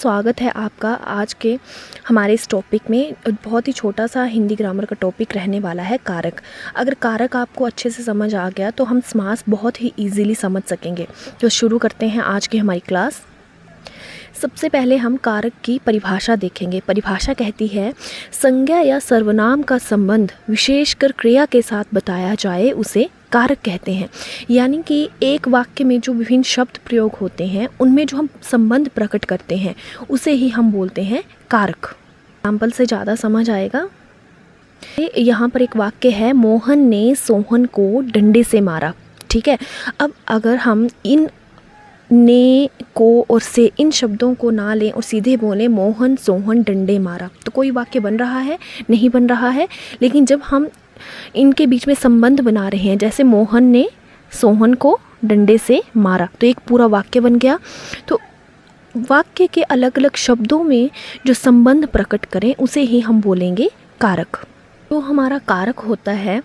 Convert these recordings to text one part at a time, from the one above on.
स्वागत है आपका आज के हमारे इस टॉपिक में। बहुत ही छोटा सा हिंदी ग्रामर का टॉपिक रहने वाला है कारक। अगर कारक आपको अच्छे से समझ आ गया तो हम समास बहुत ही इजीली समझ सकेंगे। तो शुरू करते हैं आज की हमारी क्लास। सबसे पहले हम कारक की परिभाषा देखेंगे। परिभाषा कहती है संज्ञा या सर्वनाम का संबंध विशेषकर क्रिया के साथ बताया जाए उसे कारक कहते हैं। यानी कि एक वाक्य में जो विभिन्न शब्द प्रयोग होते हैं उनमें जो हम संबंध प्रकट करते हैं उसे ही हम बोलते हैं कारक। एग्जाम्पल से ज़्यादा समझ आएगा। यहाँ पर एक वाक्य है, मोहन ने सोहन को डंडे से मारा। ठीक है, अब अगर हम इन ने को और से इन शब्दों को ना लें और सीधे बोलें मोहन सोहन डंडे मारा, तो कोई वाक्य बन रहा है? नहीं बन रहा है। लेकिन जब हम इनके बीच में संबंध बना रहे हैं, जैसे मोहन ने सोहन को डंडे से मारा, तो एक पूरा वाक्य बन गया। तो वाक्य के अलग अलग शब्दों में जो संबंध प्रकट करें उसे ही हम बोलेंगे कारक। तो हमारा कारक होता है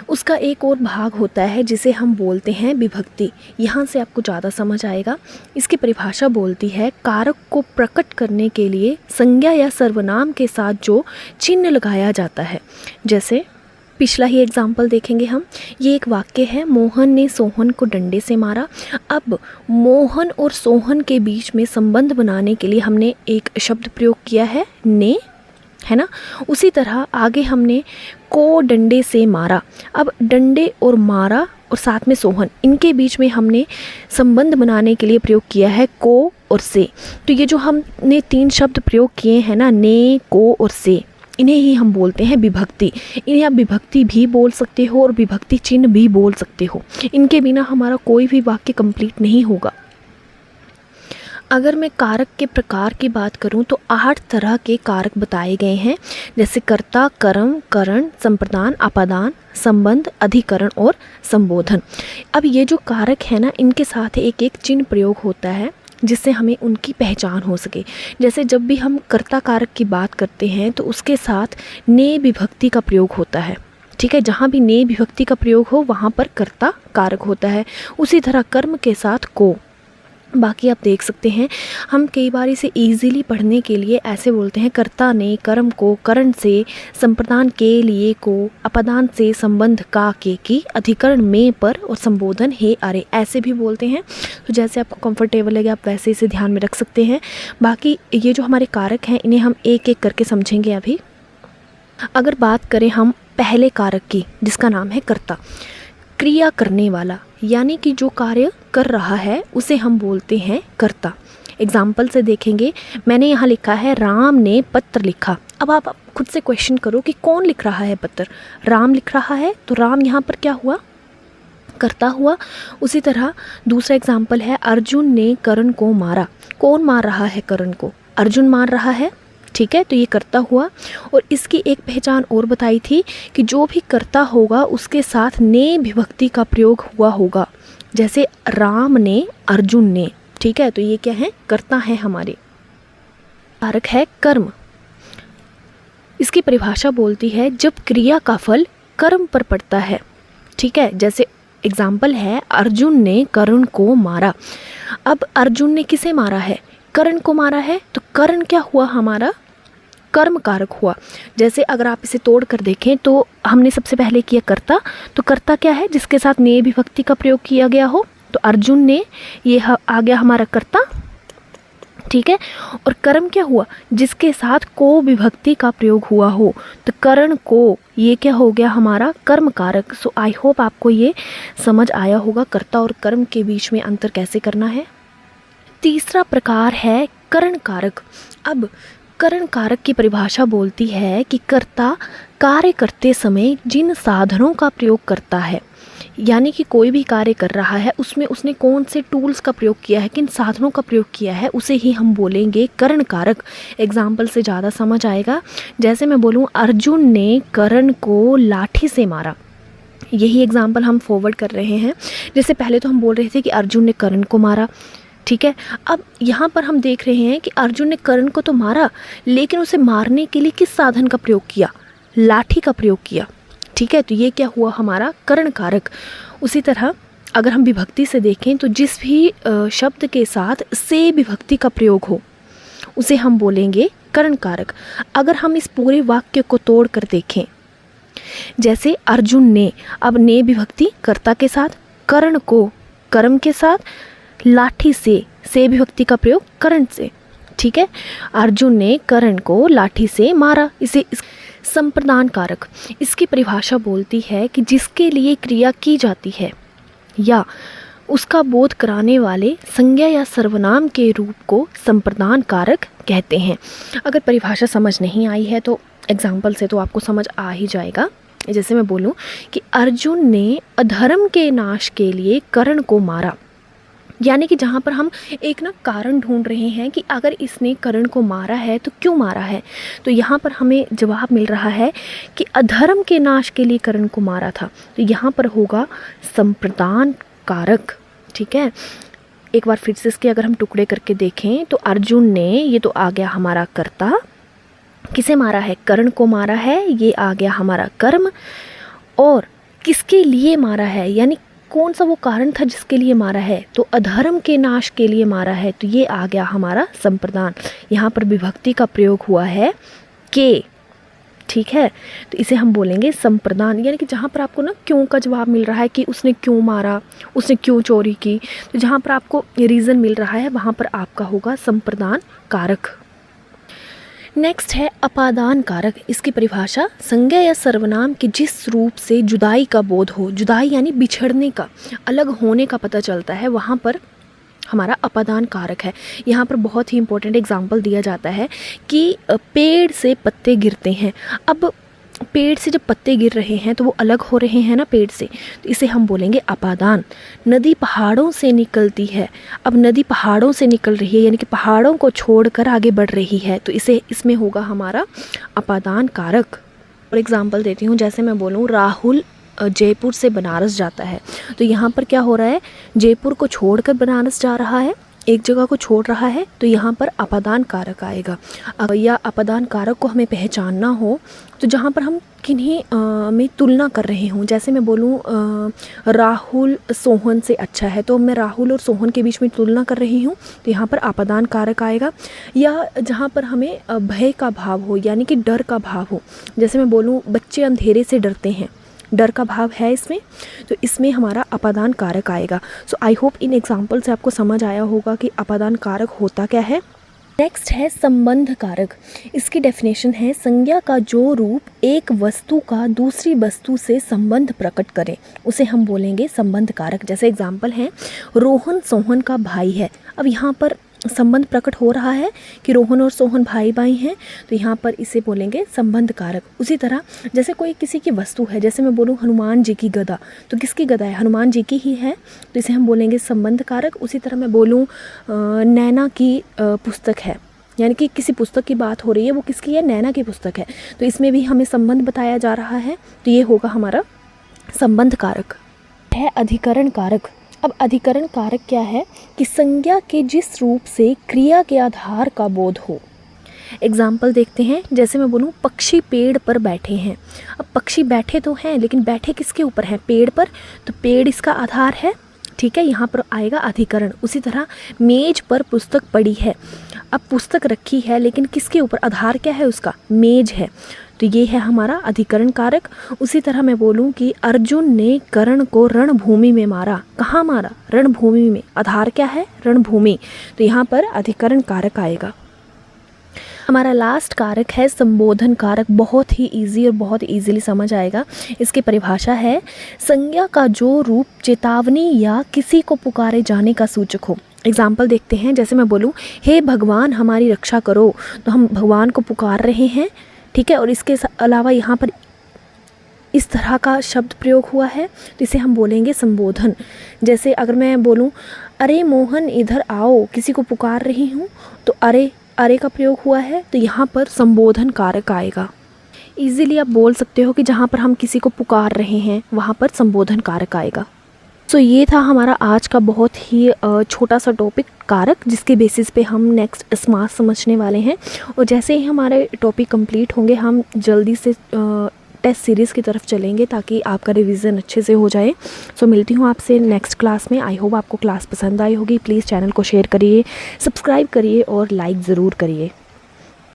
उसका एक और भाग होता है जिसे हम बोलते हैं विभक्ति। यहाँ से आपको ज़्यादा समझ आएगा। इसकी परिभाषा बोलती है कारक को प्रकट करने के लिए संज्ञा या सर्वनाम के साथ जो चिन्ह लगाया जाता है। जैसे पिछला ही एग्जाम्पल देखेंगे हम। ये एक वाक्य है, मोहन ने सोहन को डंडे से मारा। अब मोहन और सोहन के बीच में संबंध बनाने के लिए हमने एक शब्द प्रयोग किया है ने, है ना। उसी तरह आगे हमने को डंडे से मारा। अब डंडे और मारा और साथ में सोहन, इनके बीच में हमने संबंध बनाने के लिए प्रयोग किया है को और से। तो ये जो हमने तीन शब्द प्रयोग किए हैं ना, ने, को और से, इन्हें ही हम बोलते हैं विभक्ति। इन्हें आप विभक्ति भी बोल सकते हो और विभक्ति चिन्ह भी बोल सकते हो। इनके बिना हमारा कोई भी वाक्य कंप्लीट नहीं होगा। अगर मैं कारक के प्रकार की बात करूं तो 8 तरह के कारक बताए गए हैं, जैसे कर्ता, कर्म, करण, संप्रदान, अपादान, संबंध, अधिकरण और संबोधन। अब ये जो कारक है ना, इनके साथ एक एक चिन्ह प्रयोग होता है जिससे हमें उनकी पहचान हो सके। जैसे जब भी हम कर्ता कारक की बात करते हैं तो उसके साथ ने विभक्ति का प्रयोग होता है। ठीक है, जहाँ भी ने विभक्ति का प्रयोग हो वहाँ पर कर्ता कारक होता है। उसी तरह कर्म के साथ को। बाकी आप देख सकते हैं, हम कई बार इसे इजीली पढ़ने के लिए ऐसे बोलते हैं, कर्ता ने कर्म को, करण से, संप्रदान के लिए को, अपादान से, संबंध का के की, अधिकरण में पर और संबोधन हे अरे, ऐसे भी बोलते हैं। तो जैसे आपको कंफर्टेबल लगे आप वैसे इसे ध्यान में रख सकते हैं। बाकी ये जो हमारे कारक हैं इन्हें हम एक एक करके समझेंगे अभी। अगर बात करें हम पहले कारक की, जिसका नाम है कर्ता, क्रिया करने वाला, यानी कि जो कार्य कर रहा है उसे हम बोलते हैं कर्ता। एग्जाम्पल से देखेंगे, मैंने यहाँ लिखा है राम ने पत्र लिखा। अब आप खुद से क्वेश्चन करो कि कौन लिख रहा है पत्र? राम लिख रहा है, तो राम यहाँ पर क्या हुआ? कर्ता हुआ। उसी तरह दूसरा एग्जाम्पल है, अर्जुन ने करण को मारा। कौन मार रहा है करण को? अर्जुन मार रहा है। ठीक है, तो ये कर्ता हुआ। और इसकी एक पहचान और बताई थी कि जो भी कर्ता होगा उसके साथ ने विभक्ति का प्रयोग हुआ होगा, जैसे राम ने, अर्जुन ने। ठीक है, तो ये क्या है? कर्ता है हमारे। कारक है कर्म। इसकी परिभाषा बोलती है जब क्रिया का फल कर्म पर पड़ता है। ठीक है, जैसे एग्जाम्पल है, अर्जुन ने करण को मारा। अब अर्जुन ने किसे मारा है? करण को मारा है। तो करण क्या हुआ? हमारा कर्म कारक हुआ। जैसे अगर आप इसे तोड़ कर देखें तो हमने सबसे पहले किया कर्ता, तो कर्ता क्या है? जिसके साथ ने विभक्ति का प्रयोग किया गया हो। तो अर्जुन ने, ये आ गया हमारा कर्ता। ठीक है, और कर्म क्या हुआ? जिसके साथ को विभक्ति का प्रयोग हुआ हो। तो करण को, ये क्या हो गया? हमारा कर्म कारक। सो आई होप आपको ये समझ आया होगा कर्ता और कर्म के बीच में अंतर कैसे करना है। तीसरा प्रकार है करण कारक। अब करण कारक की परिभाषा बोलती है कि कर्ता कार्य करते समय जिन साधनों का प्रयोग करता है, यानी कि कोई भी कार्य कर रहा है उसमें उसने कौन से टूल्स का प्रयोग किया है, किन साधनों का प्रयोग किया है, उसे ही हम बोलेंगे करण कारक। एग्जाम्पल से ज़्यादा समझ आएगा। जैसे मैं बोलूँ, अर्जुन ने करण को लाठी से मारा। यही एग्जाम्पल हम फॉरवर्ड कर रहे हैं। जैसे पहले तो हम बोल रहे थे कि अर्जुन ने करण को मारा। ठीक है, अब यहाँ पर हम देख रहे हैं कि अर्जुन ने करण को तो मारा, लेकिन उसे मारने के लिए किस साधन का प्रयोग किया? लाठी का प्रयोग किया। ठीक है, तो ये क्या हुआ? हमारा करण कारक। उसी तरह अगर हम विभक्ति से देखें तो जिस भी शब्द के साथ से विभक्ति का प्रयोग हो उसे हम बोलेंगे करण कारक। अगर हम इस पूरे वाक्य को तोड़ कर देखें, जैसे अर्जुन ने, अब ने विभक्ति कर्ता के साथ, करण को कर्म के साथ, लाठी से विभक्ति का प्रयोग करण से। ठीक है, अर्जुन ने करण को लाठी से मारा। इसे संप्रदान कारक, इसकी परिभाषा बोलती है कि जिसके लिए क्रिया की जाती है या उसका बोध कराने वाले संज्ञा या सर्वनाम के रूप को संप्रदान कारक कहते हैं। अगर परिभाषा समझ नहीं आई है तो एग्जाम्पल से तो आपको समझ आ ही जाएगा। जैसे मैं बोलूं कि अर्जुन ने अधर्म के नाश के लिए कर्ण को मारा, यानी कि जहाँ पर हम एक ना कारण ढूंढ रहे हैं कि अगर इसने कर्ण को मारा है तो क्यों मारा है, तो यहाँ पर हमें जवाब मिल रहा है कि अधर्म के नाश के लिए कर्ण को मारा था, तो यहाँ पर होगा संप्रदान कारक। ठीक है, एक बार फिर से इसके अगर हम टुकड़े करके देखें तो अर्जुन ने, ये तो आ गया हमारा कर्ता, किसे मारा है, कर्ण को मारा है, ये आ गया हमारा कर्म, और किसके लिए मारा है, यानी कौन सा वो कारण था जिसके लिए मारा है, तो अधर्म के नाश के लिए मारा है, तो ये आ गया हमारा संप्रदान। यहाँ पर विभक्ति का प्रयोग हुआ है के। ठीक है, तो इसे हम बोलेंगे संप्रदान, यानी कि जहाँ पर आपको ना क्यों का जवाब मिल रहा है कि उसने क्यों मारा, उसने क्यों चोरी की, तो जहाँ पर आपको रीज़न मिल रहा है वहाँ पर आपका होगा संप्रदान कारक। नेक्स्ट है अपादान कारक। इसकी परिभाषा संज्ञा या सर्वनाम के जिस रूप से जुदाई का बोध हो, जुदाई यानी बिछड़ने का, अलग होने का पता चलता है, वहाँ पर हमारा अपादान कारक है। यहाँ पर बहुत ही इंपॉर्टेंट एग्जाम्पल दिया जाता है कि पेड़ से पत्ते गिरते हैं। अब पेड़ से जब पत्ते गिर रहे हैं तो वो अलग हो रहे हैं ना पेड़ से, तो इसे हम बोलेंगे अपादान। नदी पहाड़ों से निकलती है, अब नदी पहाड़ों से निकल रही है यानी कि पहाड़ों को छोड़कर आगे बढ़ रही है, तो इसमें होगा हमारा अपादान कारक। और एग्जांपल देती हूँ, जैसे मैं बोलूँ राहुल जयपुर से बनारस जाता है, तो यहाँ पर क्या हो रहा है, जयपुर को छोड़कर बनारस जा रहा है, एक जगह को छोड़ रहा है, तो यहाँ पर अपादान कारक आएगा। या अपादान कारक को हमें पहचानना हो तो जहाँ पर हम किन्हीं में तुलना कर रहे हों, जैसे मैं बोलूँ राहुल सोहन से अच्छा है, तो मैं राहुल और सोहन के बीच में तुलना कर रही हूँ, तो यहाँ पर अपादान कारक आएगा। या जहाँ पर हमें भय का भाव हो, यानी कि डर का भाव हो, जैसे मैं बोलूँ बच्चे अंधेरे से डरते हैं, डर का भाव है इसमें, तो इसमें हमारा अपादान कारक आएगा। सो आई होप इन एग्जाम्पल से आपको समझ आया होगा कि अपादान कारक होता क्या है। नेक्स्ट है संबंध कारक। इसकी डेफिनेशन है संज्ञा का जो रूप एक वस्तु का दूसरी वस्तु से संबंध प्रकट करे, उसे हम बोलेंगे संबंध कारक। जैसे एग्जाम्पल है रोहन सोहन का भाई है, अब यहाँ पर संबंध प्रकट हो रहा है कि रोहन और सोहन भाई भाई हैं, तो यहाँ पर इसे बोलेंगे संबंध कारक। उसी तरह जैसे कोई किसी की वस्तु है, जैसे मैं बोलूँ हनुमान जी की गदा, तो किसकी गदा है, हनुमान जी की ही है, तो इसे हम बोलेंगे संबंध कारक। उसी तरह मैं बोलूँ नैना की पुस्तक है, यानी कि किसी पुस्तक की बात हो रही है, वो किसकी है, नैना की पुस्तक है, तो इसमें भी हमें संबंध बताया जा रहा है, तो ये होगा हमारा संबंध कारक। है अधिकरण कारक। अब अधिकरण कारक क्या है कि संज्ञा के जिस रूप से क्रिया के आधार का बोध हो। एग्जाम्पल देखते हैं, जैसे मैं बोलूँ पक्षी पेड़ पर बैठे हैं, अब पक्षी बैठे तो हैं लेकिन बैठे किसके ऊपर हैं, पेड़ पर, तो पेड़ इसका आधार है। ठीक है, यहाँ पर आएगा अधिकरण। उसी तरह मेज पर पुस्तक पड़ी है, अब पुस्तक रखी है लेकिन किसके ऊपर, आधार क्या है उसका, मेज है, तो ये है हमारा अधिकरण कारक। उसी तरह मैं बोलूँ कि अर्जुन ने कर्ण को रणभूमि में मारा, कहाँ मारा, रणभूमि में, आधार क्या है, रणभूमि, तो यहाँ पर अधिकरण कारक आएगा। हमारा लास्ट कारक है संबोधन कारक। बहुत ही इजी और बहुत इजीली समझ आएगा। इसकी परिभाषा है संज्ञा का जो रूप चेतावनी या किसी को पुकारे जाने का सूचक हो। एग्जाम्पल देखते हैं, जैसे मैं बोलूँ हे भगवान हमारी रक्षा करो, तो हम भगवान को पुकार रहे हैं। ठीक है, और इसके अलावा यहाँ पर इस तरह का शब्द प्रयोग हुआ है, तो इसे हम बोलेंगे संबोधन। जैसे अगर मैं बोलूँ अरे मोहन इधर आओ, किसी को पुकार रही हूँ, तो अरे का प्रयोग हुआ है, तो यहाँ पर संबोधन कारक आएगा। इजीली आप बोल सकते हो कि जहाँ पर हम किसी को पुकार रहे हैं वहाँ पर संबोधन कारक आएगा। सो ये था हमारा आज का बहुत ही छोटा सा टॉपिक कारक, जिसके बेसिस पे हम नेक्स्ट समास समझने वाले हैं। और जैसे ही हमारे टॉपिक कंप्लीट होंगे हम जल्दी से टेस्ट सीरीज़ की तरफ चलेंगे ताकि आपका रिवीजन अच्छे से हो जाए। सो मिलती हूँ आपसे नेक्स्ट क्लास में। आई होप आपको क्लास पसंद आई होगी। प्लीज़ चैनल को शेयर करिए, सब्सक्राइब करिए और लाइक ज़रूर करिए।